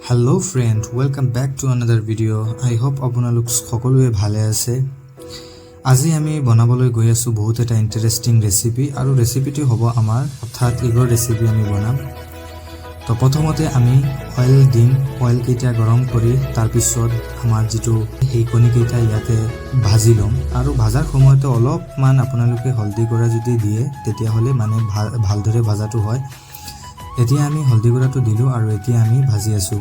Hello friend, welcome back to another video. I hope আপোনালোক সকলোৱে ভালে আছে। আজি আমি বনাবলৈ গৈ আছো বহুত এটা ইন্টাৰেস্টিং ৰেচিপি আৰু ৰেচিপিটো হ'ব আমাৰ অৰ্থাৎ এগৰ ৰেচিপি আমি বনাম। তো প্ৰথমতে আমি অয়েল দিম, অয়েল কেইটা গৰম কৰি তাৰ পিছত আমাৰ যেটো এই কণী কেইটা ইয়াতে ভাজি লম আৰু ভাজাৰ সময়তে অলপমান আপোনালোকে হলদি গুড়া যদি দিয়ে তেতিয়া হলে মানে ভালদৰে ভাজাটো হয়। এতিয়া আমি হলদি গুড়াটো দিলো আৰু এতিয়া আমি ভাজি আছো।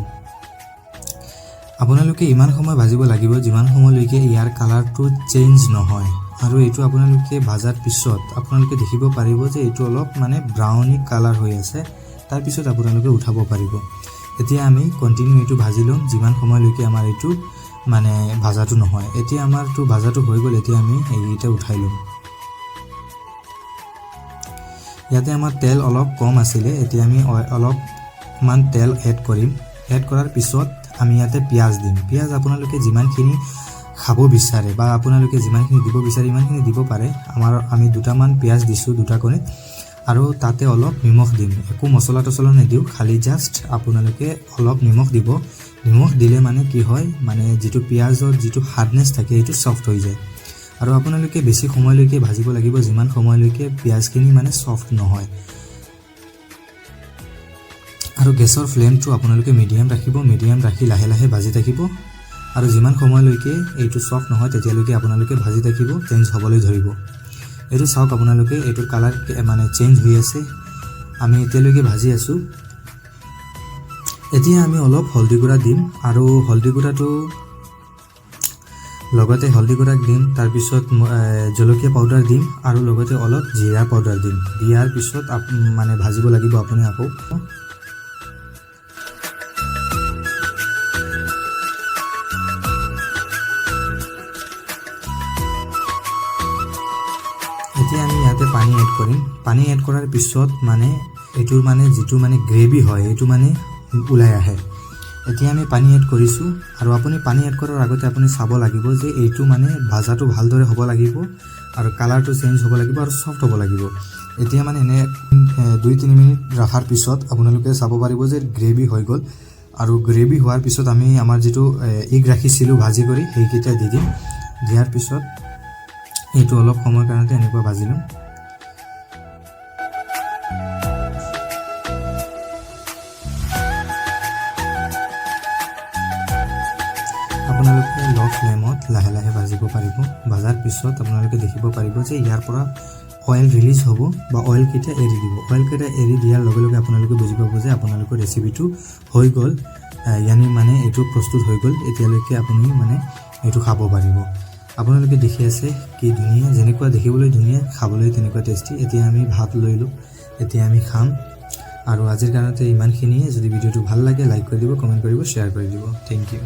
আপোনালোকে ইমান সময় ভাজিব লাগিব যিমান সময়লৈকে ইয়াৰ কালাৰটো চেঞ্জ নহয় আৰু এটো আপোনালোকে ভাজাৰ পিছত আপোনালোকে দেখিব পাৰিব যে এটো অলপ মানে ব্ৰাউনি কালাৰ হৈ আছে। তাৰ পিছত আপোনালোকে উঠাব পাৰিব। এতিয়া আমি কন্টিনিউ এটো ভাজি লম যিমান সময়লৈকে আমাৰ এটো মানে ভাজাটো নহয়। এতিয়া আমাৰটো ভাজাটো হৈ গল। এতিয়া আমি এইটা উঠাই লম। ইয়াতে আমাৰ তেল অলপ কম আছিল। এতিয়া আমি অলপ মান তেল এড কৰিম। এড কৰাৰ পিছত আমি ইয়াতে পিয়াজ দিম। পিয়াজ আপোনালোকে যিমানখিনি খাব বিচাৰে বা আপোনালোকে যিমানখিনি দিব বিচাৰে ইমানখিনি দিব পাৰে। আমি দুটামান পিয়াজ দিছো দুটা কৰি আৰু তাতে অলপ নিমখ দিম। একো মছলা টছলা নিদিও, খালি জাস্ট আপোনালোকে অলপ নিমখ দিব। নিমখ দিলে মানে কি হয় মানে যেটো পিয়াজৰ যেটো হাৰ্ডনেস থাকে এটো সফট হৈ যায় আৰু আপোনালোকে বেছি সময়লৈকে ভাজিব লাগিব যিমান সময়লৈকে পিয়াজখিনি মানে সফট নহয়। আৰু গেছৰ ফ্লেমটো আপোনালোকে মিডিয়াম ৰাখিব। মিডিয়াম ৰাখি লাহে লাহে ভাজি থাকিব আৰু যিমান সময়লৈকে এইটো সফট নহয় তেতিয়ালৈকে আপোনালোকে ভাজি থাকিব, চেঞ্জ হ'বলৈ ধৰিব। এটো চাওক আপোনালোকে এটোৰ কালাৰ মানে চেঞ্জ হৈ আছে। আমি এতিয়ালৈকে ভাজি আছো। এতিয়া আমি অলপ হলদি গুড়া দিম আৰু হলদি গুড়াটো লগতে হলদি গুড়া দিম। তাৰ পিছত জলকীয়া পাউডাৰ দিম আৰু লগতে অলপ জিৰা পাউডাৰ দিম। দিয়াৰ পিছত মানে ভাজিব লাগিব আপুনি আকৌ। এতিয়া আমি ইয়াতে পানী এড কৰিম। পানী এড কৰাৰ পিছত মানে এটোৰ মানে যেটো মানে গ্ৰেভি হয় এটো মানে উলাই আহে। এতিয়া আমি পানী এড কৰিছো আৰু আপুনি পানী এড কৰাৰ আগতে আপুনি চাব লাগিব যে এইটো মানে ভাজাটো ভালদৰে হ'ব লাগিব আৰু কালাৰটো চেঞ্জ হ'ব লাগিব আৰু সফট হ'ব লাগিব। এতিয়া মানে এনে 2-3 মিনিট ৰাখাৰ পিছত আপোনালোকে চাব পাৰিব যে গ্ৰেভি হৈ গল আৰু গ্ৰেভি হোৱাৰ পিছত আমি আমাৰ যেটো এগ ৰাখিছিলো ভাজি কৰি সেইকেইটা দি দিম। দিয়াৰ পিছত এইটো অলপ সময় কাৰণতে এনেকুৱা ভাজি লম। আপোনালোকে লো ফ্লেমত লাহে লাহে ভাজিব পাৰিব। ভাজাৰ পিছত আপোনালোকে দেখিব পাৰিব যে ইয়াৰ পৰা অয়েল ৰিলিজ হ'ব বা অয়েল কেইটা এৰি দিব। অয়েল কেইটা এৰি দিয়াৰ লগে লগে আপোনালোকে বুজি পাব যে আপোনালোকৰ ৰেচিপিটো হৈ গল, ইয়ানি মানে এইটো প্ৰস্তুত হৈ গল। এতিয়ালৈকে আপুনি মানে এইটো খাব পাৰিব। আপোনালোকে দেখি আছে কি ধুনিয়া, যেনেকুৱা দেখিবলৈ ধুনিয়া খাবলৈ তেনেকুৱা টেস্টি। এতিয়া আমি ভাত লৈলো, এতিয়া আমি খাম আৰু আজিৰ কাৰণতে ইমানখিনিয়ে। যদি ভিডিওটো ভাল লাগে লাইক কৰি দিব, কমেন্ট কৰিব, শেয়াৰ কৰি দিব। Thank U.